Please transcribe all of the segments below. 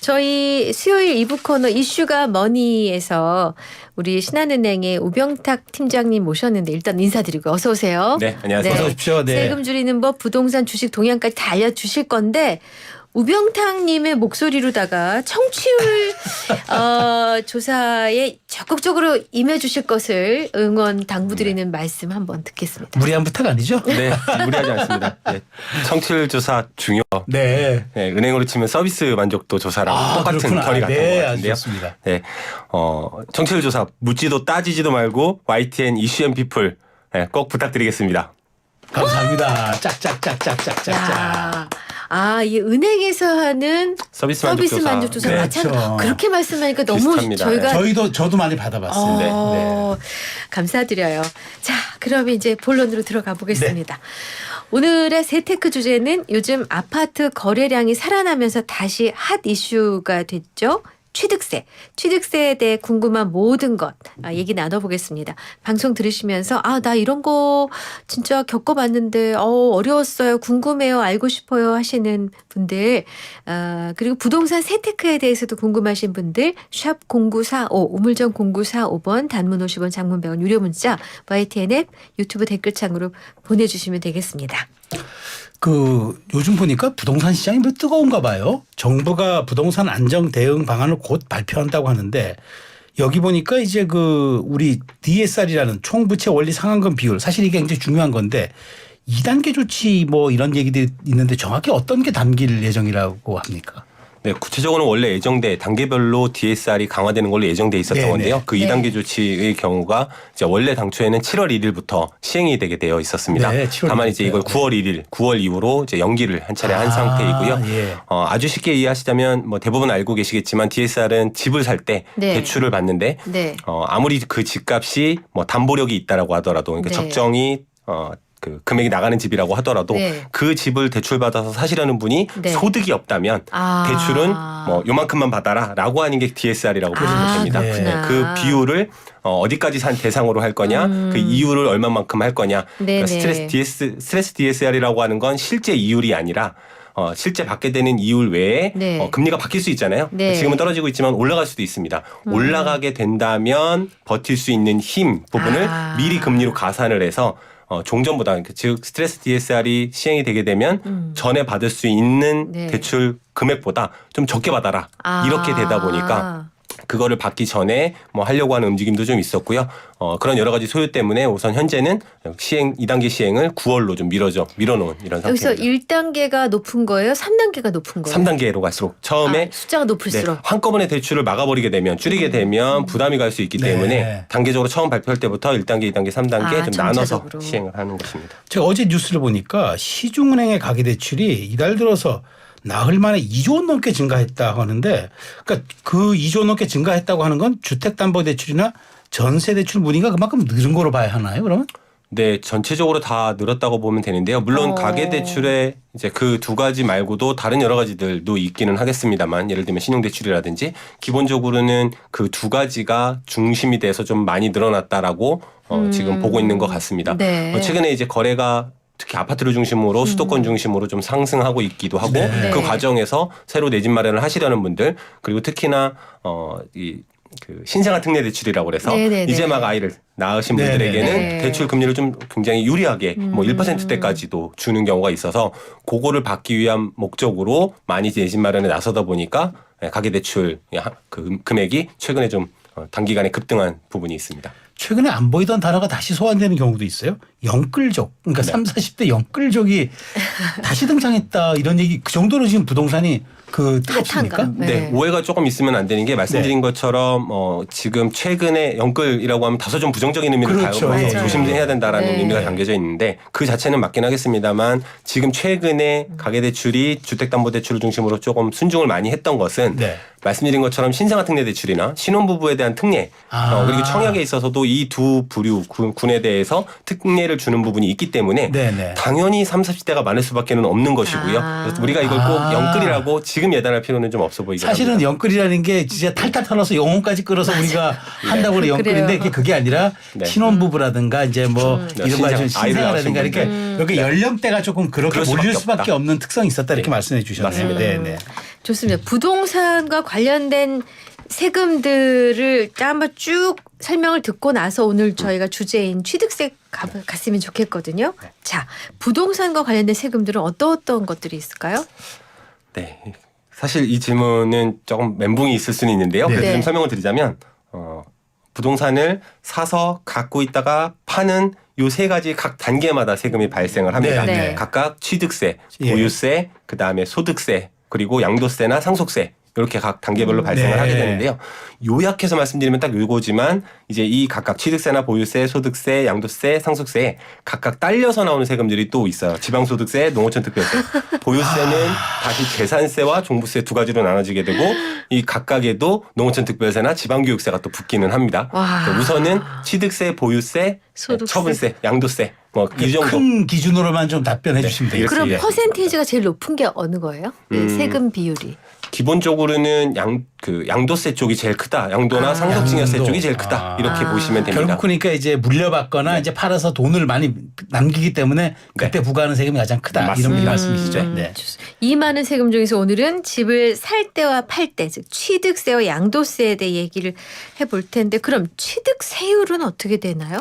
저희 수요일 2부 코너 이슈가 머니에서 우리 신한은행의 우병탁 팀장님 모셨는데 일단 인사드리고 어서 오세요. 네, 안녕하세요. 네. 어서 오십시오. 네. 세금 줄이는 법, 부동산 주식 동향까지 다 알려주실 건데 우병탁님의 목소리로다가 청취율 조사에 적극적으로 임해주실 것을 응원 당부드리는 말씀 한번 듣겠습니다. 무리한 부탁 아니죠? 네, 무리하지 않습니다. 네. 청취율 조사 중요. 네. 네, 은행으로 치면 서비스 만족도 조사랑 똑같은 그렇구나. 결이 같은 네, 것 같은데요. 아주 좋습니다. 네, 청취율 조사 묻지도 따지지도 말고 YTN 이슈앤 피플 꼭 부탁드리겠습니다. 감사합니다. 짝짝짝짝짝짝짝. 야, 이 은행에서 하는 서비스 만족 조사 네, 마찬가지. 그렇죠. 그렇게 말씀하니까 너무 비슷합니다. 저희가 저도 많이 받아봤습니다. 네. 감사드려요. 자, 그럼 이제 본론으로 들어가 보겠습니다. 오늘의 세테크 주제는 요즘 아파트 거래량이 살아나면서 다시 핫 이슈가 됐죠. 취득세에 대해 궁금한 모든 것 얘기 나눠보겠습니다. 방송 들으시면서 나 이런 거 진짜 겪어봤는데 어려웠어요. 궁금해요. 알고 싶어요 하시는 분들 그리고 부동산 세테크에 대해서도 궁금하신 분들 샵 0945 우물정 0945번 단문 50원 장문 100원 유료 문자 YTN 앱 유튜브 댓글창으로 보내주시면 되겠습니다. 요즘 보니까 부동산 시장이 뭐 뜨거운가 봐요. 정부가 부동산 안정 대응 방안을 곧 발표한다고 하는데 여기 보니까 이제 우리 DSR이라는 총부채 원리 상환금 비율 사실 이게 굉장히 중요한 건데 2단계 조치 뭐 이런 얘기들이 있는데 정확히 어떤 게 담길 예정이라고 합니까? 네, 구체적으로는 원래 예정돼 단계별로 DSR이 강화되는 걸로 예정돼 있었던 네네. 건데요. 그 2단계 조치의 경우가 이제 원래 당초에는 7월 1일부터 시행이 되게 되어 있었습니다. 네, 7월 다만 이제 이걸 1일부터요. 9월 1일, 9월 이후로 이제 연기를 한 차례 한 상태이고요. 예. 아주 쉽게 이해하시자면 뭐 대부분 알고 계시겠지만 DSR은 집을 살 때 네. 대출을 받는데 네. 아무리 그 집값이 뭐 담보력이 있다라고 하더라도 그러니까 네. 적정히 그 금액이 나가는 집이라고 하더라도 네. 그 집을 대출받아서 사시려는 분이 네. 소득이 없다면 대출은 뭐 요만큼만 받아라라고 하는 게 DSR이라고 보시면 됩니다. 그렇구나. 그 비율을 어디까지 산 대상으로 할 거냐, 그 이율을 얼마만큼 할 거냐. 그러니까 네네. 스트레스 DSR이라고 하는 건 실제 이율이 아니라 실제 받게 되는 이율 외에 네. 금리가 바뀔 수 있잖아요. 네. 지금은 떨어지고 있지만 올라갈 수도 있습니다. 올라가게 된다면 버틸 수 있는 힘 부분을 미리 금리로 가산을 해서 종전보다 즉 스트레스 DSR이 시행이 되게 되면 전에 받을 수 있는 네. 대출 금액보다 좀 적게 받아라 이렇게 되다 보니까 그거를 받기 전에 뭐 하려고 하는 움직임도 좀 있었고요. 그런 여러 가지 소요 때문에 우선 현재는 2단계 시행을 9월로 좀 밀어놓은 이런 여기서 상태입니다. 1단계가 높은 거예요? 3단계가 높은 거예요? 3단계로 갈수록 처음에 숫자가 높을수록. 한꺼번에 대출을 막아버리게 되면 줄이게 되면 부담이 갈 수 있기 네. 때문에 단계적으로 처음 발표할 때부터 1단계, 2단계, 3단계 좀 나눠서 점차적으로. 시행을 하는 것입니다. 제가 어제 뉴스를 보니까 시중은행의 가계대출이 이달 들어서 나흘 만에 2조 원 넘게 증가했다고 하는데 그러니까 그 2조 원 넘게 증가했다고 하는 건 주택담보대출이나 전세대출 문의가 그만큼 늘은 거로 봐야 하나요 그러면? 네, 전체적으로 다 늘었다고 보면 되는데요. 물론 가계대출에 이제 그 두 가지 말고도 다른 여러 가지들도 있기는 하겠습니다만 예를 들면 신용대출이라든지 기본적으로는 그 두 가지가 중심이 돼서 좀 많이 늘어났다라고 지금 보고 있는 것 같습니다. 네. 최근에 이제 거래가 특히 아파트를 중심으로 수도권 중심으로 좀 상승하고 있기도 하고 네. 그 과정에서 새로 내 집 마련을 하시려는 분들 그리고 특히나 그 신생아 특례 대출이라고 그래서 네네네. 이제 막 아이를 낳으신 분들에게는 네네. 대출 금리를 좀 굉장히 유리하게 뭐 1%대까지도 주는 경우가 있어서 그거를 받기 위한 목적으로 많이 내 집 마련에 나서다 보니까 가계대출 그 금액이 최근에 좀 단기간에 급등한 부분이 있습니다. 최근에 안 보이던 단어가 다시 소환되는 경우도 있어요. 영끌족. 그러니까 30, 40대 영끌족이 다시 등장했다 이런 얘기 그 정도로 지금 부동산이 뜨겁습니까? 핫한가? 네, 오해가 조금 있으면 안 되는 게 말씀드린 것처럼 지금 최근에 영끌이라고 하면 다소 좀 부정적인 의미를 그렇죠. 맞아요. 조심해야 된다라는 네. 의미가 담겨져 있는데 그 자체는 맞긴 하겠습니다만 지금 최근에 가계대출이 주택담보대출을 중심으로 조금 순증을 많이 했던 것은 네. 말씀드린 것처럼 신생아 특례 대출이나 신혼부부에 대한 특례 그리고 청약에 있어서도 이 두 부류 군에 대해서 특례를 주는 부분이 있기 때문에 네네. 당연히 30, 40대가 많을 수밖에 는 없는 것이고요. 그래서 우리가 이걸 꼭 영끌이라고 지금 예단할 필요는 좀 없어 보이긴 사실은 합니다. 영끌이라는 게 진짜 탈탈 털어서 영혼까지 끌어서 우리가 한다고 그래 영끌인데 그래요. 그게 아니라 네. 신혼부부라든가 이제 뭐 이른바 좀 아이를 낳으신 신생아라든가 이렇게 여기 연령대가 조금 그렇게 그럴 몰릴 수밖에 수밖에 없다. 없는 특성이 있었다 이렇게 네. 말씀해 주셨네요. 맞습니다. 네네. 좋습니다. 부동산과 관련된 세금들을 한번 쭉 설명을 듣고 나서 오늘 저희가 주제인 취득세 갔으면 좋겠거든요. 자, 부동산과 관련된 세금들은 어떤 것들이 있을까요? 네. 사실 이 질문은 조금 멘붕이 있을 수는 있는데요. 그래서 네. 좀 설명을 드리자면 부동산을 사서 갖고 있다가 파는 요 세 가지 각 단계마다 세금이 발생을 합니다. 네. 각각 취득세, 예. 보유세, 그다음에 소득세, 그리고 양도세나 상속세 이렇게 각 단계별로 발생을 네. 하게 되는데요. 요약해서 말씀드리면 딱 요거지만 이제 이 각각 취득세나 보유세, 소득세, 양도세, 상속세 각각 딸려서 나오는 세금들이 또 있어요. 지방소득세, 농어촌 특별세. 보유세는 다시 재산세와 종부세 두 가지로 나눠지게 되고 이 각각에도 농어촌 특별세나 지방교육세가 또 붙기는 합니다. 와. 우선은 취득세, 보유세, 소득세. 처분세, 양도세 뭐 이 정도. 큰 기준으로만 좀 답변해 주시면 네. 되겠습니다. 그럼 예. 퍼센테이지가 제일 높은 게 어느 거예요? 이 세금 비율이. 기본적으로는 양도세 쪽이 제일 크다. 양도나 상속증여세 양도. 쪽이 제일 크다. 이렇게 보시면 됩니다. 결국 그러니까 이제 물려받거나 네. 이제 팔아서 돈을 많이 남기기 때문에 그때 부과하는 세금이 가장 크다. 맞습니다. 이런 말씀이시죠. 네. 이 많은 세금 중에서 오늘은 집을 살 때와 팔 때, 즉 취득세와 양도세에 대해 얘기를 해볼 텐데 그럼 취득세율은 어떻게 되나요?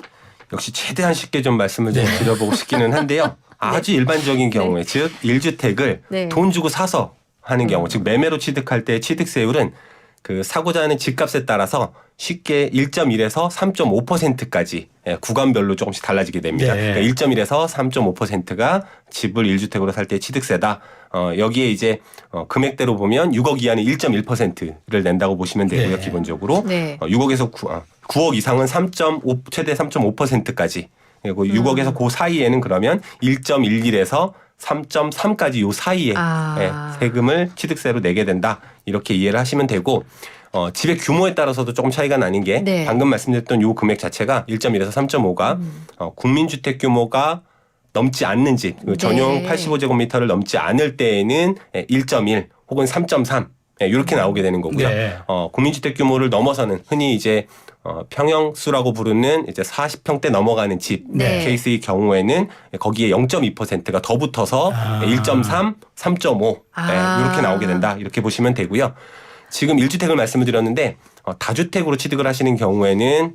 역시 최대한 쉽게 좀 말씀을 좀 드려보고 싶기는 한데요. 아주 일반적인 경우에 즉 1주택을 네. 돈 주고 사서 하는 경우 즉 매매로 취득할 때 취득세율은 그 사고자 하는 집값에 따라서 쉽게 1.1에서 3.5%까지 구간별로 조금씩 달라지게 됩니다. 네. 그러니까 1.1에서 3.5%가 집을 1주택으로 살 때 취득세다. 여기에 이제 금액대로 보면 6억 이하는 1.1%를 낸다고 보시면 되고요. 네. 기본적으로 네. 6억에서 9억 이상은 최대 3.5%까지 그리고 6억에서 그 사이에는 그러면 1.11에서 3.3까지 요 사이에 세금을 취득세로 내게 된다. 이렇게 이해를 하시면 되고 집의 규모에 따라서도 조금 차이가 나는 게 네. 방금 말씀드렸던 요 금액 자체가 1.1에서 3.5가 국민주택 규모가 넘지 않는 집 전용 네. 85제곱미터를 넘지 않을 때에는 1.1 혹은 3.3 이렇게 나오게 되는 거고요. 네. 국민주택 규모를 넘어서는 흔히 이제 평형수라고 부르는 이제 40평대 넘어가는 집 네. 케이스의 경우에는 거기에 0.2%가 더 붙어서 1.3, 3.5 이렇게 나오게 된다. 이렇게 보시면 되고요. 지금 1주택을 말씀을 드렸는데 다주택으로 취득을 하시는 경우에는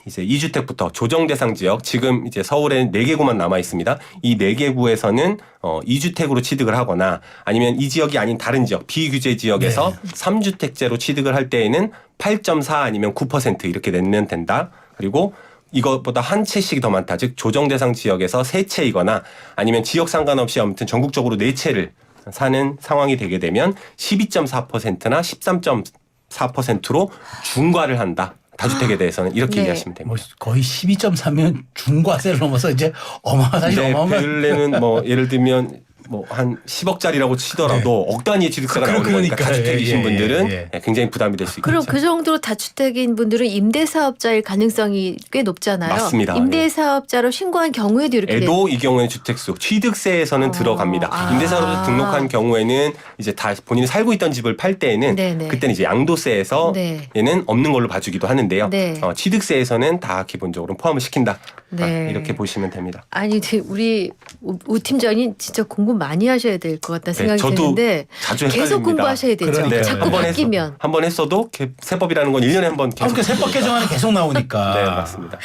이제 2주택부터 조정 대상 지역 지금 이제 서울에 4개구만 남아 있습니다. 이 4개구에서는 2주택으로 취득을 하거나 아니면 이 지역이 아닌 다른 지역 비규제 지역에서 3주택제로 취득을 할 때에는 8.4 아니면 9% 이렇게 내면 된다. 그리고 이것보다 한 채씩 더 많다. 즉 조정 대상 지역에서 3채이거나 아니면 지역 상관없이 아무튼 전국적으로 4채를 사는 상황이 되게 되면 12.4%나 13.4%로 중과를 한다. 다주택에 대해서는 이렇게 네. 이해하시면 됩니다. 뭐 거의 12.3면 중과세를 넘어서 이제 어마어마하게 이제 어마어마한 배율내는 뭐 예를 들면 뭐 한 10억짜리라고 치더라도 억 단위의 취득세가 나오는 거니까 그러니까요. 다주택이신 예, 분들은 예. 굉장히 부담이 될 수 있겠죠. 그럼 그 정도로 다주택인 분들은 임대사업자일 가능성이 꽤 높잖아요. 맞습니다. 임대사업자로 신고한 경우에도 이렇게 에도 이 경우에는 주택수 취득세에는 들어갑니다. 임대사업으로 등록한 경우에는 이제 다 본인이 살고 있던 집을 팔 때에는 네네. 그때는 이제 양도세에서 네. 얘는 없는 걸로 봐주기도 하는데요. 네. 취득세에서는 다 기본적으로 포함을 시킨다. 네. 이렇게 보시면 됩니다. 아니 우리 우 팀장님 진짜 공부 많이 하셔야 될 것 같다는 생각이 저도 드는데 자주 헷갈립니다. 계속 공부하셔야 되죠. 그러니까요. 자꾸 바뀌면. 한 번 했어도 세법이라는 건 1년에 한 번 계속. 그러니까 세법 개정안이 계속 나오니까. 네, 맞습니다.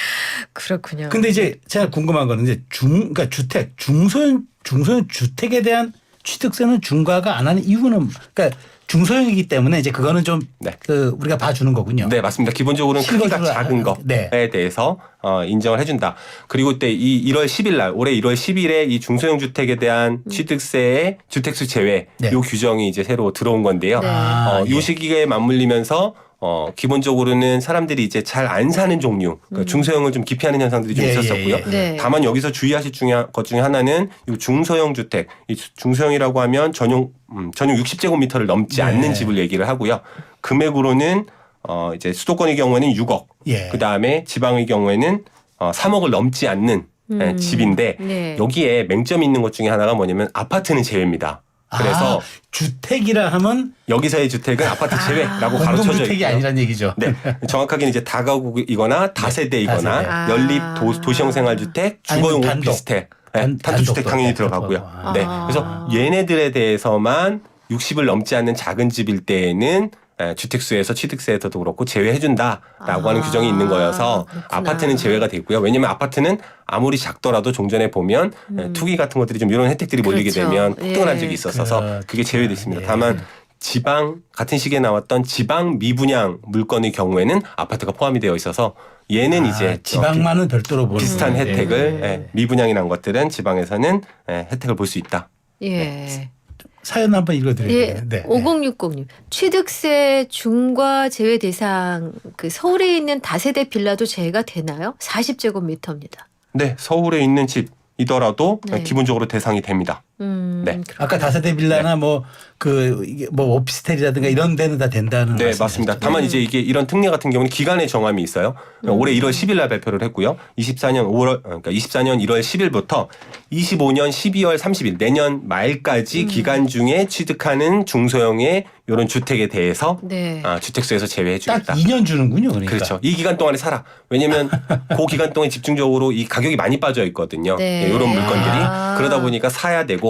그렇군요. 근데 이제 제가 궁금한 거는 이제 그러니까 중소형 주택에 대한 취득세는 중과가 안 하는 이유는 그러니까 중소형이기 때문에 이제 그거는 좀 네. 우리가 봐주는 거군요. 네, 맞습니다. 기본적으로는 크기가 실거주를 작은 네. 거에 대해서 인정을 해준다. 그리고 그때 이 1월 10일 날 올해 1월 10일에 이 중소형 주택에 대한 취득세의 주택수 제외 네. 요 규정이 이제 새로 들어온 건데요. 네. 요 시기에 맞물리면서 기본적으로는 사람들이 이제 잘 안 사는 종류, 그러니까 중소형을 좀 기피하는 현상들이 좀 예, 있었었고요. 예, 예. 네. 다만 여기서 주의하실 것 중에 하나는 이 중소형 주택, 이 중소형이라고 하면 전용 60제곱미터를 넘지 네. 않는 집을 얘기를 하고요. 금액으로는 이제 수도권의 경우에는 6억, 예. 그 다음에 지방의 경우에는 3억을 넘지 않는 집인데 네. 여기에 맹점이 있는 것 중에 하나가 뭐냐면 아파트는 제외입니다. 그래서 주택이라 하면 여기서의 주택은 아파트 제외라고 가로쳐져 공동주택이 있고요. 아니란 얘기죠. 네, 정확하게는 이제 다가구이거나 다세대이거나 다세대. 연립 아. 도시형 생활주택, 주거용 아니면 단독. 오피스텔, 단독주택 당연히 들어가고요. 아. 네, 그래서 얘네들에 대해서만 60을 넘지 않는 작은 집일 때에는 주택수에서 취득세에서도 그렇고 제외해준다라고 하는 규정이 있는 거여서 그렇구나. 아파트는 제외가 되고요. 왜냐하면 아파트는 아무리 작더라도 종전에 보면 투기 같은 것들이 좀 이런 혜택들이 몰리게 그렇죠. 되면 폭등을 한 예. 적이 있었어서 그게 제외돼 있습니다. 예. 다만 지방 같은 시기에 나왔던 지방 미분양 물건의 경우에는 아파트가 포함이 되어 있어서 얘는 이제 지방만은 별도로 보는 비슷한 거예요. 혜택을 예. 미분양이 난 것들은 지방에서는 혜택을 볼 수 있다. 예. 사연 한번 읽어드릴게요. 예, 네. 5060님. 취득세 중과 제외 대상 그 서울에 있는 다세대 빌라도 제외가 되나요? 40제곱미터입니다. 네, 서울에 있는 집이더라도 네. 기본적으로 대상이 됩니다. 네. 아까 다세대 빌라나 뭐 오피스텔이라든가 이런 데는 다 된다는 네, 말씀이셨죠? 맞습니다. 다만 이제 이게 이런 특례 같은 경우는 기간의 정함이 있어요. 올해 1월 10일 날 발표를 했고요. 24년 1월 10일부터 25년 12월 30일 내년 말까지 기간 중에 취득하는 중소형의 이런 주택에 대해서 네. 주택수에서 제외해 딱 주겠다. 2년 주는군요. 그러니까. 그렇죠. 이 기간 동안에 살아. 왜냐면 그 기간 동안에 집중적으로 이 가격이 많이 빠져 있거든요. 네. 이런 물건들이. 아. 그러다 보니까 사야 되고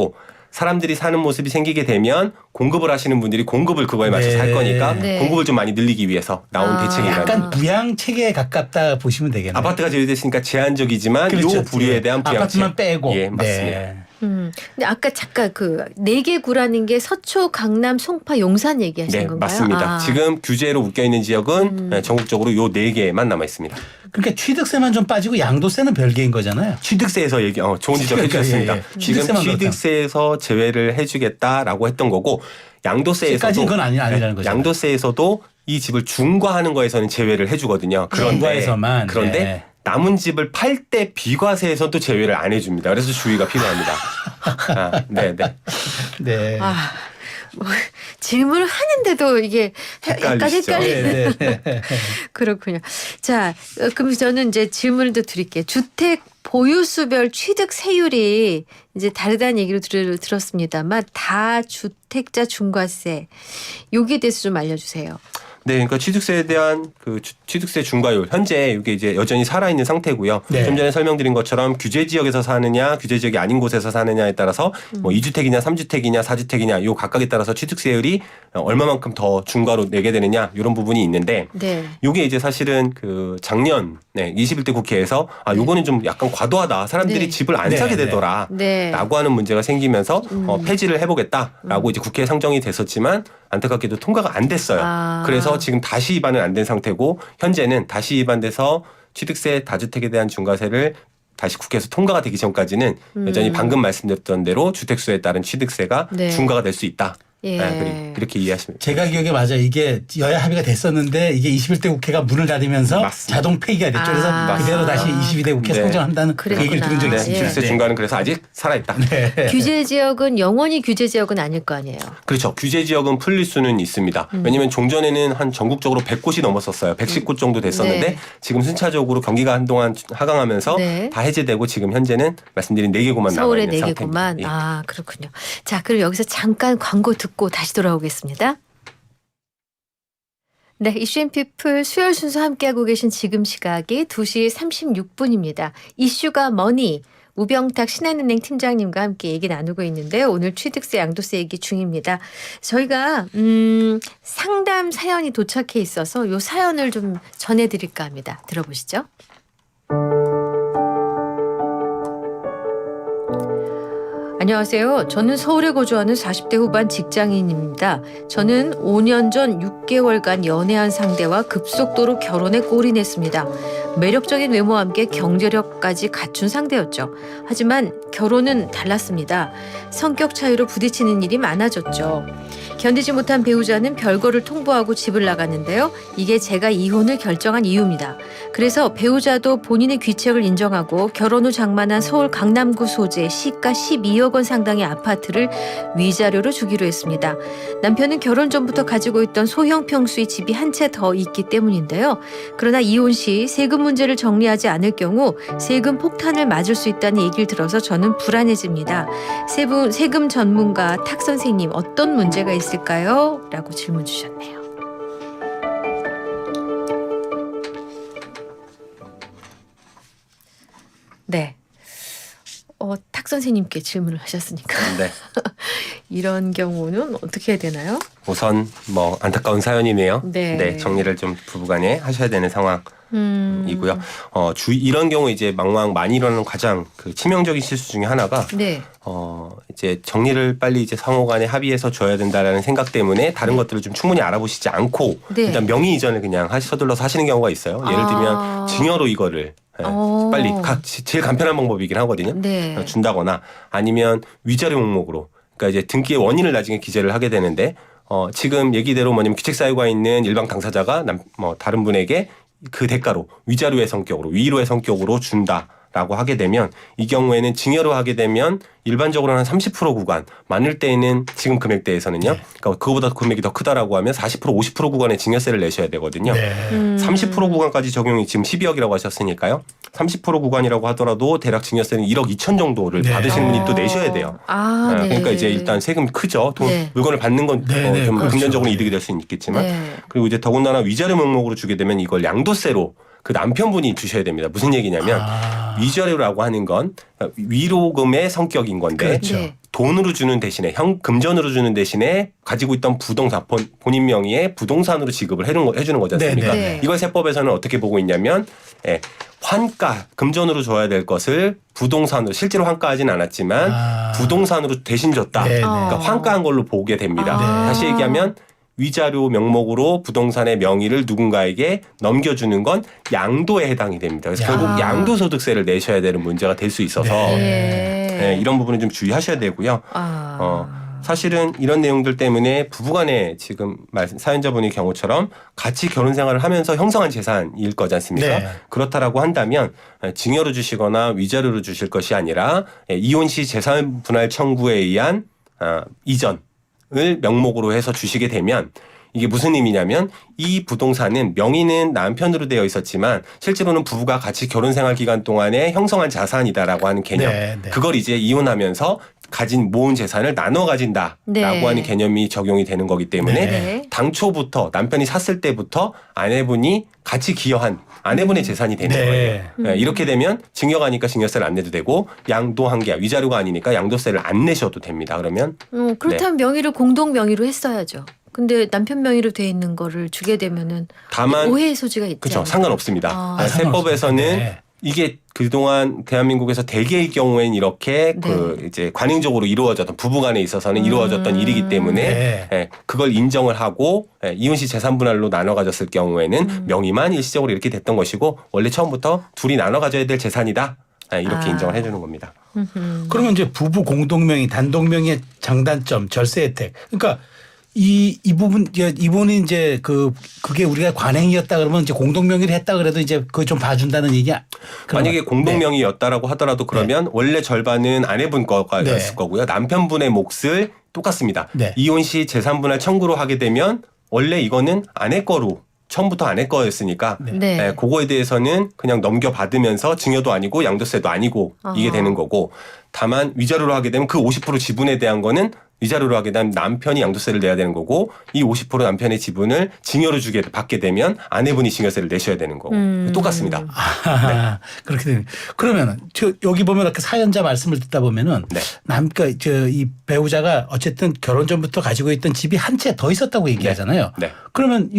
사람들이 사는 모습이 생기게 되면 공급을 하시는 분들이 공급을 그거에 맞춰서 네. 할 거니까 네. 공급을 좀 많이 늘리기 위해서 나온 아. 대책이라는. 약간 부양 체계에 가깝다 보시면 되겠네요. 아파트가 제외됐으니까 제한적이지만 그렇죠. 요 부류에 대한 부양책. 아파트만 빼고. 예, 맞습니다. 네. 근데 아까 잠깐 그 4개 구라는 게 서초, 강남, 송파, 용산 얘기하신 네, 건가요? 맞습니다. 아. 지금 규제로 묶여 있는 지역은 전국적으로 요 4개만 남아 있습니다. 그러니까 취득세만 좀 빠지고 양도세는 별개인 거잖아요. 취득세에서 좋은 지적 그러니까, 해주셨습니다. 예, 예. 지금 취득세만 취득세에서 제외를 해주겠다라고 했던 거고 양도세에서도 까지는 그건 아니라는 거죠. 양도세에서도 이 집을 중과하는 거에서는 제외를 해주거든요. 중과에서만. 그런데 네. 남은 집을 팔 때 비과세에서는 또 제외를 안 해줍니다. 그래서 주의가 필요합니다. 네. 네. 아, 뭐, 질문을 하는데도 이게 약간 헷갈리시죠? 헷갈리네. 네, 네. 그렇군요. 자, 그럼 저는 이제 질문을 또 드릴게요. 주택 보유수별 취득세율이 이제 다르다는 얘기를 들었습니다만 다주택자 중과세 여기에 대해서 좀 알려주세요. 네, 그러니까 취득세에 대한 그 취득세 중과율 현재 이게 이제 여전히 살아있는 상태고요. 네. 좀 전에 설명드린 것처럼 규제 지역에서 사느냐, 규제 지역이 아닌 곳에서 사느냐에 따라서 뭐 2주택이냐, 3주택이냐, 4주택이냐 요 각각에 따라서 취득세율이 얼마만큼 더 중과로 내게 되느냐 이런 부분이 있는데 네. 요게 이제 사실은 그 작년 21대 국회에서 요거는 좀 약간 과도하다. 사람들이 네. 집을 안 네, 사게 네. 되더라. 네. 라고 하는 문제가 생기면서 폐지를 해보겠다라고 이제 국회에 상정이 됐었지만 안타깝게도 통과가 안 됐어요. 아. 그래서 지금 다시 위반은 안 된 상태고 현재는 다시 위반돼서 취득세 다주택에 대한 중과세를 다시 국회에서 통과가 되기 전까지는 여전히 방금 말씀드렸던 대로 주택수에 따른 취득세가 네. 중과가 될 수 있다. 예. 그렇게 이해하시면 됩니다. 제가 기억에 맞아요. 이게 여야 합의가 됐었는데 이게 21대 국회가 문을 닫으면서 맞습니다. 자동 폐기가 됐죠. 그래서 아. 그대로 다시 22대 국회 네. 상정한다는 그 그랬구나. 얘기를 들은 적이 네, 있습니다. 취득세 중과는 그래서 아직 살아있다. 규제 지역은 영원히 규제 지역은 아닐 거 아니에요. 그렇죠. 규제 지역은 풀릴 수는 있습니다. 왜냐하면 종전에는 한 전국적으로 100곳이 넘었었어요. 110곳 정도 됐었는데 네. 지금 순차적으로 경기가 한동안 하강하면서 네. 다 해제되고 지금 현재는 말씀드린 4개고만 서울에 남아있는 4개구만. 상태입니다. 예. 아, 그렇군요. 자, 그럼 여기서 잠깐 광고 듣고 다시 돌아오겠습니다. 네, 이슈앤피플 수요일 순서 함께하고 계신 지금 시각이 2시 36분입니다. 이슈가 머니. 우병탁 신한은행 팀장님과 함께 얘기 나누고 있는데요. 오늘 취득세 양도세 얘기 중입니다. 저희가 상담 사연이 도착해 있어서 이 사연을 좀 전해드릴까 합니다. 들어보시죠. 안녕하세요. 저는 서울에 거주하는 40대 후반 직장인입니다. 저는 5년 전 6개월간 연애한 상대와 급속도로 결혼에 골인했습니다. 매력적인 외모와 함께 경제력까지 갖춘 상대였죠. 하지만 결혼은 달랐습니다. 성격 차이로 부딪히는 일이 많아졌죠. 견디지 못한 배우자는 별거를 통보하고 집을 나갔는데요. 이게 제가 이혼을 결정한 이유입니다. 그래서 배우자도 본인의 귀책을 인정하고 결혼 후 장만한 서울 강남구 소재 시가 12억 원 상당의 아파트를 위자료로 주기로 했습니다. 남편은 결혼 전부터 가지고 있던 소형 평수의 집이 한 채 더 있기 때문인데요. 그러나 이혼 시 세금 문제를 정리하지 않을 경우 세금 폭탄을 맞을 수 있다는 얘기를 들어서 저는 불안해집니다. 세금 전문가 탁 선생님 어떤 문제가 있을까요? 라고 질문 주셨네요. 네. 탁 선생님께 질문을 하셨으니까. 네. 이런 경우는 어떻게 해야 되나요? 우선 뭐 안타까운 사연이네요. 네. 정리를 좀 부부간에 하셔야 되는 상황이고요. 이런 경우 이제 망망 많이 일어나는 가장 그 치명적인 실수 중에 하나가 네. 이제 정리를 빨리 이제 상호간에 합의해서 줘야 된다라는 생각 때문에 다른 것들을 좀 충분히 알아보시지 않고 네. 일단 명의 이전을 그냥 서둘러서 하시는 경우가 있어요. 예를 들면 증여로 이거를 빨리 제일 간편한 방법이긴 하거든요. 네. 준다거나 아니면 위자료 명목으로 그러니까 이제 등기의 원인을 나중에 기재를 하게 되는데 지금 얘기대로 뭐냐면 귀책사유가 있는 일방 당사자가 다른 분에게 그 대가로 위자료의 성격으로 위로의 성격으로 준다라고 하게 되면 이 경우에는 증여로 하게 되면 일반적으로는 한 30% 구간 많을 때에는 지금 금액대에서는요. 네. 그러니까 그거보다 금액이 더 크다라고 하면 40% 50% 구간의 증여세를 내셔야 되거든요. 네. 30% 구간까지 적용이 지금 12억이라고 하셨으니까요. 30% 구간이라고 하더라도 대략 증여세는 1억 2천 정도를 네. 받으시는 분이 또 내셔야 돼요. 네. 그러니까 이제 일단 세금이 크죠. 네. 물건을 받는 건 네, 좀 그렇죠. 금전적으로 네. 이득이 될 수는 있겠지만 네. 그리고 이제 더군다나 위자료 명목으로 주게 되면 이걸 양도세로 그 남편분이 주셔야 됩니다. 무슨 얘기냐면 위자료라고 하는 건 위로금의 성격인 건데 그렇죠. 네. 돈으로 주는 대신에 금전으로 주는 대신에 가지고 있던 부동산 본인 명의의 부동산으로 지급을 해주는 거지 않습니까? 네, 네. 이걸 세법에서는 어떻게 보고 있냐면 환가 금전으로 줘야 될 것을 부동산으로 실제로 환가하진 않았지만 부동산으로 대신 줬다. 네, 네. 그러니까 환가한 걸로 보게 됩니다. 아. 다시 얘기하면 위자료 명목으로 부동산의 명의를 누군가에게 넘겨주는 건 양도에 해당이 됩니다. 그래서 야. 결국 양도소득세를 내셔야 되는 문제가 될 수 있어서 네. 이런 부분은 좀 주의하셔야 되고요. 사실은 이런 내용들 때문에 부부간에 지금 사연자분의 경우처럼 같이 결혼 생활을 하면서 형성한 재산일 거지 않습니까? 네. 그렇다라고 한다면 증여로 주시거나 위자료로 주실 것이 아니라 이혼 시 재산 분할 청구에 의한 이전을 명목으로 해서 주시게 되면 이게 무슨 의미냐면 이 부동산은 명의는 남편으로 되어 있었지만 실제로는 부부가 같이 결혼 생활 기간 동안에 형성한 자산이다라고 하는 개념. 네, 네. 그걸 이제 이혼하면서 모은 재산을 나눠 가진다라고 네. 하는 개념이 적용이 되는 거기 때문에 네. 당초부터 남편이 샀을 때부터 아내분이 같이 기여한 아내분의 재산이 되는 네. 거예요. 이렇게 되면 증여가니까 증여세를 안 내도 되고 양도한 게 위자료가 아니니까 양도세를 안 내셔도 됩니다. 그러면 그렇다면 명의를 공동 명의로 했어야죠. 근데 남편 명의로 돼 있는 거를 주게 되면은 다만 오해의 소지가 있지 그렇죠. 않나요? 상관없습니다. 아. 세법에서는 네. 이게 그동안 대한민국에서 대개의 경우에는 이렇게 네. 이제 관행적으로 이루어졌던 부부간에 있어서는 이루어졌던 일이기 때문에 네. 그걸 인정을 하고 이혼 시 재산 분할로 나눠 가졌을 경우에는 명의만 일시적으로 이렇게 됐던 것이고 원래 처음부터 둘이 나눠 가져야 될 재산이다. 이렇게 인정을 해주는 겁니다. 그러면 이제 부부 공동명의 단독명의 장단점 절세 혜택. 그러니까 이 부분 이분이 이제 그게 우리가 관행이었다 그러면 이제 공동명의를 했다 그래도 이제 그거 좀 봐준다는 얘기야. 만약에 공동명의였다라고 하더라도 그러면 원래 절반은 아내분 거였을 거고요. 남편분의 몫을 똑같습니다. 네. 이혼 시 재산분할 청구로 하게 되면 원래 이거는 아내 거로 처음부터 아내 거였으니까 네. 그거에 대해서는 그냥 넘겨받으면서 증여도 아니고 양도세도 아니고 이게 되는 거고 다만 위자료로 하게 되면 그 50% 지분에 대한 거는 위자료로 하게 되면 남편이 양도세를 내야 되는 거고 이 50% 남편의 지분을 증여로 받게 되면 아내분이 증여세를 내셔야 되는 거고 똑같습니다. 그렇게 되면 그러면 여기 보면 이렇게 사연자 말씀을 듣다 보면은 네. 그러니까 이 배우자가 어쨌든 결혼 전부터 가지고 있던 집이 한 채 더 있었다고 얘기하잖아요. 네. 그러면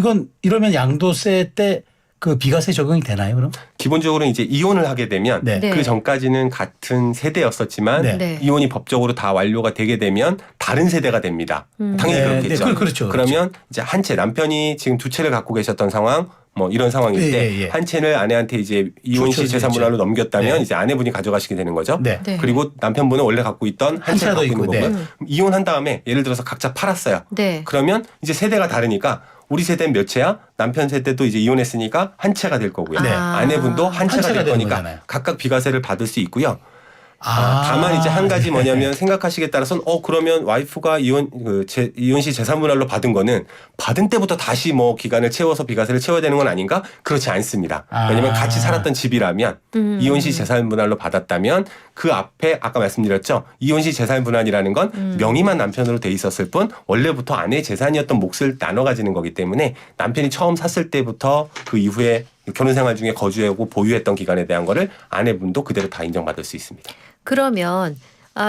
이러면 양도세 때 그 비과세 적용이 되나요, 그럼? 기본적으로 이제 이혼을 하게 되면 네. 네. 그 전까지는 같은 세대였었지만 네. 네. 이혼이 법적으로 다 완료가 되게 되면 다른 세대가 됩니다. 당연히 네, 그렇겠죠. 네, 그렇죠. 그러면 이제 한 채 남편이 지금 두 채를 갖고 계셨던 상황 뭐 이런 상황일 예, 때 예, 예. 한 채를 아내한테 이제 이혼 시 좋죠, 재산 분할로 넘겼다면 네. 이제 아내분이 가져가시게 되는 거죠. 네. 네. 그리고 남편분은 원래 갖고 있던 한 채를 채가 더 갖고 있는 있고, 거고요. 이혼한 다음에 예를 들어서 각자 팔았어요. 네. 그러면 이제 세대가 다르니까 우리 세대는 몇 채야? 남편 세대도 이제 이혼했으니까 한 채가 될 거고요. 네. 아내분도 한 채가 채가 될 되는 거니까 거잖아요. 각각 비과세를 받을 수 있고요. 다만 이제 한 가지 뭐냐면 생각하시기에 따라서는 그러면 와이프가 이혼 시 재산 분할로 받은 거는 받은 때부터 다시 뭐 기간을 채워서 비과세를 채워야 되는 건 아닌가? 그렇지 않습니다. 왜냐하면 같이 살았던 집이라면 이혼 시 재산 분할로 받았다면 그 앞에 아까 말씀드렸죠. 이혼 시 재산 분할이라는 건 명의만 남편으로 돼 있었을 뿐 원래부터 아내의 재산이었던 몫을 나눠 가지는 거기 때문에 남편이 처음 샀을 때부터 그 이후에 결혼 생활 중에 거주하고 보유했던 기간에 대한 거를 아내분도 그대로 다 인정받을 수 있습니다. 그러면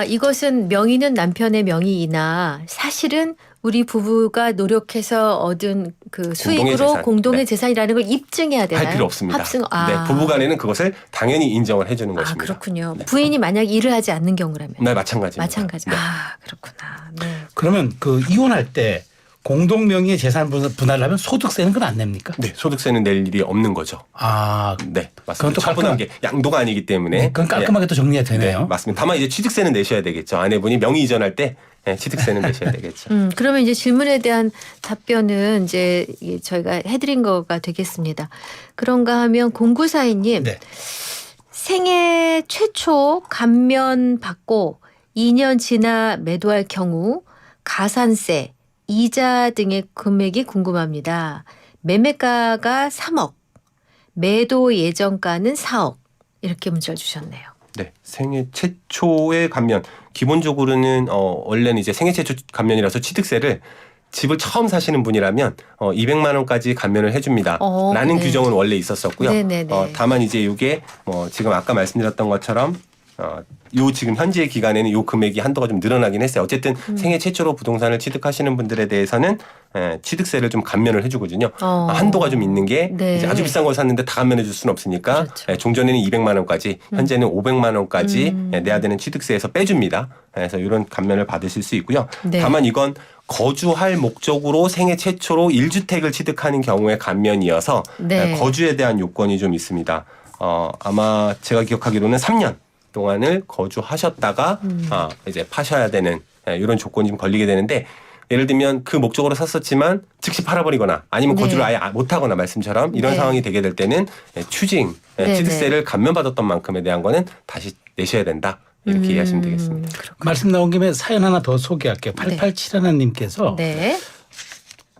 이것은 명의는 남편의 명의이나 사실은 우리 부부가 노력해서 얻은 그 수익으로 재산. 공동의 네. 재산이라는 걸 입증해야 되나요? 할 필요 없습니다. 합승. 네, 부부간에는 그것을 당연히 인정을 해주는 아, 것입니다. 그렇군요. 네. 부인이 만약 일을 하지 않는 경우라면. 네, 마찬가지입니다. 마찬가지. 네. 아, 그렇구나. 네. 그러면 그 이혼할 때 공동 명의의 재산 분할을 하면 소득세는 그건 안 냅니까? 네, 소득세는 낼 일이 없는 거죠. 아, 네, 그건 맞습니다. 또 처분한 게 양도가 아니기 때문에. 그건 깔끔하게 또 정리가 네, 되네요. 맞습니다. 다만 이제 취득세는 내셔야 되겠죠. 아내분이 명의 이전할 때 취득세는 내셔야 되겠죠. 그러면 이제 질문에 대한 답변은 이제 저희가 해드린 거가 되겠습니다. 그런가 하면 0942님 네. 생애 최초 감면 받고 2년 지나 매도할 경우 가산세, 이자 등의 금액이 궁금합니다. 매매가가 3억, 매도 예정가는 4억 이렇게 문자를 주셨네요. 네, 생애 최초의 감면. 기본적으로는 원래는 이제 생애 최초 감면이라서 취득세를 집을 처음 사시는 분이라면 200만 원까지 감면을 해줍니다. 라는 네. 규정은 원래 있었었고요. 네네네. 다만 이제 이게 지금 아까 말씀드렸던 것처럼 요 지금 현재 기간에는 요 금액이 한도가 좀 늘어나긴 했어요. 어쨌든 생애 최초로 부동산을 취득하시는 분들에 대해서는 취득세를 좀 감면을 해주거든요. 한도가 좀 있는 게 네. 이제 아주 비싼 걸 샀는데 다 감면해 줄 수는 없으니까 그렇죠. 종전에는 200만 원까지 현재는 500만 원까지 내야 되는 취득세에서 빼줍니다. 그래서 이런 감면을 받으실 수 있고요. 네. 다만 이건 거주할 목적으로 생애 최초로 1주택을 취득하는 경우의 감면이어서 네. 거주에 대한 요건이 좀 있습니다. 아마 제가 기억하기로는 3년 동안을 거주하셨다가 이제 파셔야 되는 이런 조건이 좀 걸리게 되는데 예를 들면 그 목적으로 샀었지만 즉시 팔아버리거나 아니면 네. 거주를 아예 못하거나 말씀처럼 이런 네. 상황이 되게 될 때는 추징, 네, 취득세를 감면받았던 만큼에 대한 거는 다시 내셔야 된다. 이렇게 이해하시면 되겠습니다. 그렇군요. 말씀 나온 김에 사연 하나 더 소개할게요. 8871님께서 네.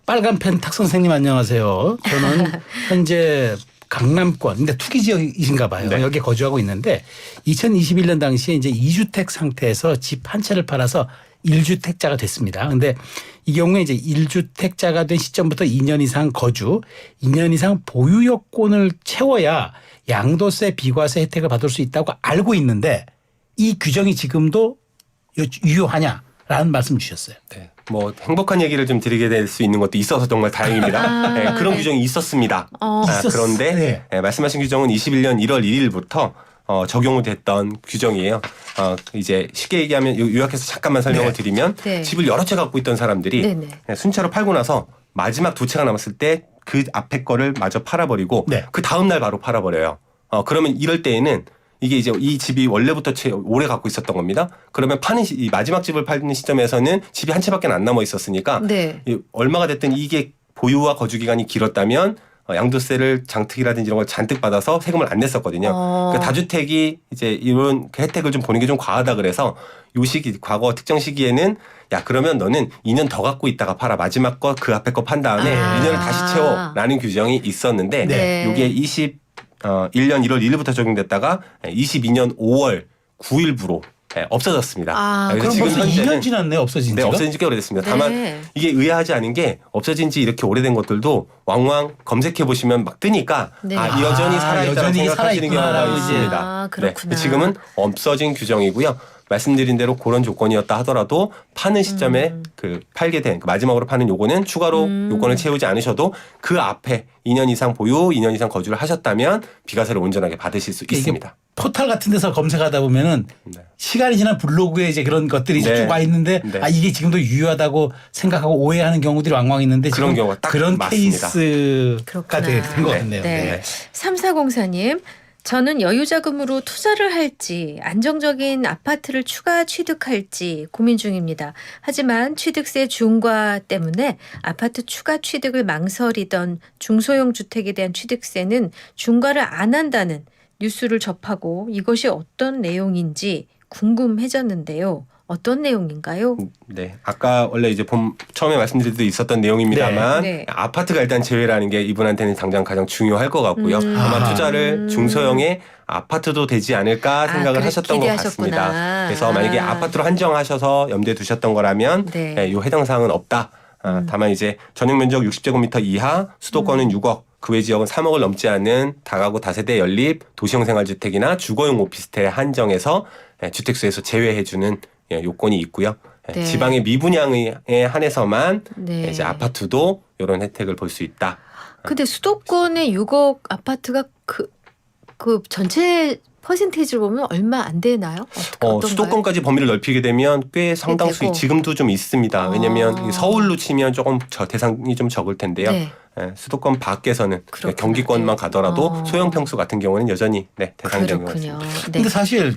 빨간 펜 탁 선생님 안녕하세요. 저는 현재 강남권, 근데 투기 지역이신가 봐요. 네. 여기에 거주하고 있는데 2021년 당시에 이제 2주택 상태에서 집 한 채를 팔아서 1주택자가 됐습니다. 근데 이 경우에 이제 1주택자가 된 시점부터 2년 이상 거주, 2년 이상 보유 여건을 채워야 양도세, 비과세 혜택을 받을 수 있다고 알고 있는데 이 규정이 지금도 유효하냐라는 말씀 주셨어요. 네. 뭐 행복한 얘기를 좀 드리게 될 수 있는 것도 있어서 정말 다행입니다. 네, 그런 네. 규정이 있었습니다. 있었어요. 그런데 네. 말씀하신 규정은 21년 1월 1일부터 적용됐던 규정이에요. 이제 쉽게 얘기하면 요약해서 잠깐만 설명을 네. 드리면 네. 집을 여러 채 갖고 있던 사람들이 네네. 순차로 팔고 나서 마지막 두 채가 남았을 때 그 앞에 거를 마저 팔아버리고 네. 그 다음 날 바로 팔아버려요. 그러면 이럴 때에는 이게 이제 이 집이 원래부터 오래 갖고 있었던 겁니다. 그러면 이 마지막 집을 파는 시점에서는 집이 한 채밖에 안 남아 있었으니까 네. 얼마가 됐든 이게 보유와 거주 기간이 길었다면 양도세를 장특이라든지 이런 걸 잔뜩 받아서 세금을 안 냈었거든요. 그러니까 다주택이 이제 이런 혜택을 좀 보는 게 좀 과하다 그래서 요 시기 과거 특정 시기에는 야 그러면 너는 2년 더 갖고 있다가 팔아 마지막 거 그 앞에 거 판 다음에 2년을 다시 채워라는 규정이 있었는데 네. 이게 21년 1월 1일부터 적용됐다가 22년 5월 9일부로 없어졌습니다. 그럼 벌써 2년 지났네 없어진 네, 지가? 없어진 지 꽤 오래됐습니다. 네. 다만 이게 의아하지 않은 게 없어진 지 이렇게 오래된 것들도 왕왕 검색해 보시면 막 뜨니까 네. 여전히 살아있다고 여전히 생각하시는 경우가 살아있구나. 있습니다. 아, 그렇구나. 지금은 없어진 규정이고요. 말씀드린 대로 그런 조건이었다 하더라도 파는 시점에 그 팔게 된 마지막으로 파는 요거는 추가로 요건을 채우지 않으셔도 그 앞에 2년 이상 보유, 2년 이상 거주를 하셨다면 비과세를 온전하게 받으실 수 있습니다. 포털 같은 데서 검색하다 보면은 네. 시간이 지난 블로그에 이제 그런 것들이 네. 쭉 와 있는데 네. 이게 지금도 유효하다고 생각하고 오해하는 경우들이 왕왕 있는데 그런 지금 경우가 딱 그런 맞습니다. 케이스가 그렇구나. 된 것 네. 같네요. 네. 네. 3404님, 저는 여유자금으로 투자를 할지 안정적인 아파트를 추가 취득할지 고민 중입니다. 하지만 취득세 중과 때문에 아파트 추가 취득을 망설이던 중소형 주택에 대한 취득세는 중과를 안 한다는 뉴스를 접하고 이것이 어떤 내용인지 궁금해졌는데요. 어떤 내용인가요? 네, 아까 원래 이제 처음에 말씀드릴 때 있었던 내용입니다만 네. 네. 아파트가 일단 제외라는 게 이분한테는 당장 가장 중요할 것 같고요. 아마 투자를 중소형의 아파트도 되지 않을까 생각을 하셨던 것 기대하셨구나. 같습니다. 그래서 만약에 아파트로 한정하셔서 염두에 두셨던 거라면 네. 이 해당 사항은 없다. 다만 이제 전용 면적 60제곱미터 이하, 수도권은 6억, 그 외 지역은 3억을 넘지 않는 다가구 다세대 연립 도시형 생활주택이나 주거용 오피스텔에 한정해서 주택수에서 제외해주는 요건이 있고요. 네. 지방의 미분양에 한해서만 네. 이제 아파트도 이런 혜택을 볼 수 있다. 근데 수도권의 6억 아파트가 그 전체 퍼센테이지를 보면 얼마 안 되나요? 어떤가요? 수도권까지 범위를 넓히게 되면 꽤 상당수 되고. 지금도 좀 있습니다. 왜냐하면 아. 서울로 치면 조금 대상이 좀 적을 텐데요. 네. 수도권 밖에서는 그렇구나. 경기권만 네. 가더라도 소형 평수 같은 경우는 여전히 대상되는 것 그렇군요. 같습니다. 네. 근데 사실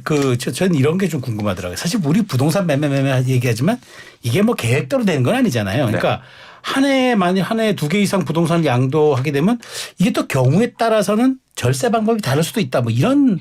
저는 이런 게 좀 궁금하더라고요. 사실 우리 부동산 매매 얘기하지만 이게 뭐 계획대로 되는 건 아니잖아요. 그러니까 한 해 만약 한 해 2개 이상 부동산을 양도하게 되면 이게 또 경우에 따라서는 절세 방법이 다를 수도 있다. 뭐 이런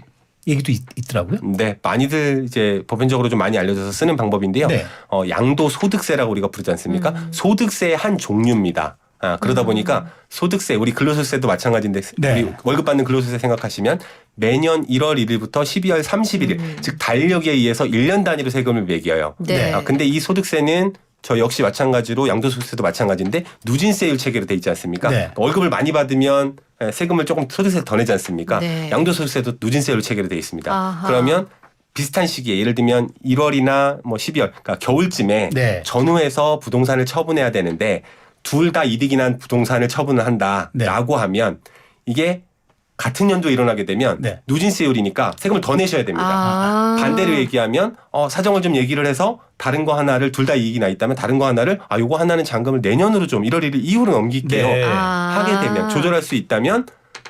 얘기도 있더라고요. 네, 많이들 이제 보편적으로 좀 많이 알려져서 쓰는 방법인데요. 네. 양도소득세라고 우리가 부르지 않습니까? 소득세의 한 종류입니다. 그러다 보니까 소득세, 우리 근로소득세도 마찬가지인데 네. 우리 월급 받는 근로소득세 생각하시면 매년 1월 1일부터 12월 31일, 즉 달력에 의해서 1년 단위로 세금을 매겨요. 네. 근데 이 소득세는 저 역시 마찬가지로 양도소득세도 마찬가지인데 누진세율 체계로 돼 있지 않습니까? 네. 월급을 많이 받으면 세금을 조금 소득세를 더 내지 않습니까? 네. 양도소득세도 누진세율 체계로 돼 있습니다. 아하. 그러면 비슷한 시기에 예를 들면 1월이나 뭐 12월, 그러니까 겨울쯤에 네. 전후해서 부동산을 처분해야 되는데 둘 다 이득이 난 부동산을 처분을 한다라고 하면 이게 같은 연도에 일어나게 되면 네. 누진세율이니까 세금을 더 내셔야 됩니다. 아. 반대로 얘기하면 사정을 좀 얘기를 해서 다른 거 하나를 둘 다 이익이 나 있다면 다른 거 하나를 요거 하나는 잔금을 내년으로 좀 1월 1일 이후로 넘길게요. 네. 하게 되면 조절할 수 있다면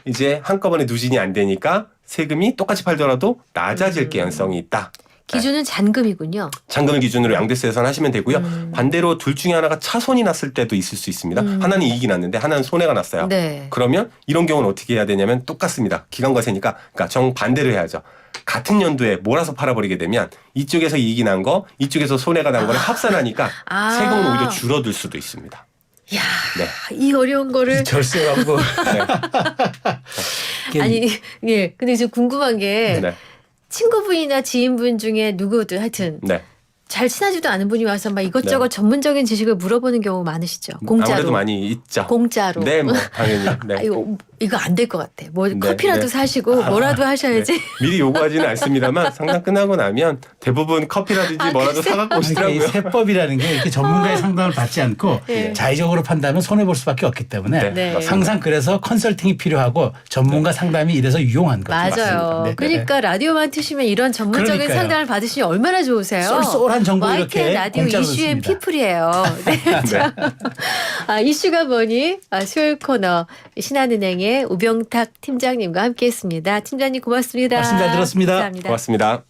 이제 한꺼번에 누진이 안 되니까 세금이 똑같이 팔더라도 낮아질 개연성이 있다. 기준은 잔금이군요. 잔금을 기준으로 양도세 예산하시면 되고요. 반대로 둘 중에 하나가 차손이 났을 때도 있을 수 있습니다. 하나는 이익이 났는데 하나는 손해가 났어요. 네. 그러면 이런 경우는 어떻게 해야 되냐면 똑같습니다. 기간과세니까 그러니까 정반대로 해야죠. 같은 연도에 몰아서 팔아버리게 되면 이쪽에서 이익이 난 거, 이쪽에서 손해가 난 거를 합산하니까 세금은 오히려 줄어들 수도 있습니다. 야, 네. 이 어려운 거를 절세 방법. 아니, 예. 근데 지금 궁금한 게 네. 친구분이나 지인분 중에 누구든 하여튼 네. 잘 친하지도 않은 분이 와서 막 이것저것 전문적인 지식을 물어보는 경우 많으시죠. 공짜로. 아무래도 많이 있죠. 공짜로. 네, 뭐 당연히. 네. 이거 안 될 것 같아. 뭐 네, 커피라도 네. 사시고 뭐라도 하셔야지. 네. 미리 요구하지는 않습니다만 상담 끝나고 나면 대부분 커피라든지 뭐라도 사갖고 그러니까 이 오시더라고요. 세법이라는 게 이렇게 전문가의 상담을 받지 않고 네. 자의적으로 판단하면 손해 볼 수밖에 없기 때문에 네. 맞습니다. 항상 그래서 컨설팅이 필요하고 전문가 상담이 이래서 유용한 거죠. 맞아요. 맞습니다. 네. 그러니까 라디오만 트시면 이런 전문적인 그러니까요. 상담을 받으시니 얼마나 좋으세요. 쏠쏠한 정보 YTN 이렇게 라디오 공짜로 이슈 앤 듣습니다. 피플이에요. 네. 자, 이슈가 뭐니? 수요일 코너 신한은행의 우병탁 팀장님과 함께했습니다. 팀장님 고맙습니다. 말씀 잘 들었습니다. 감사합니다. 고맙습니다.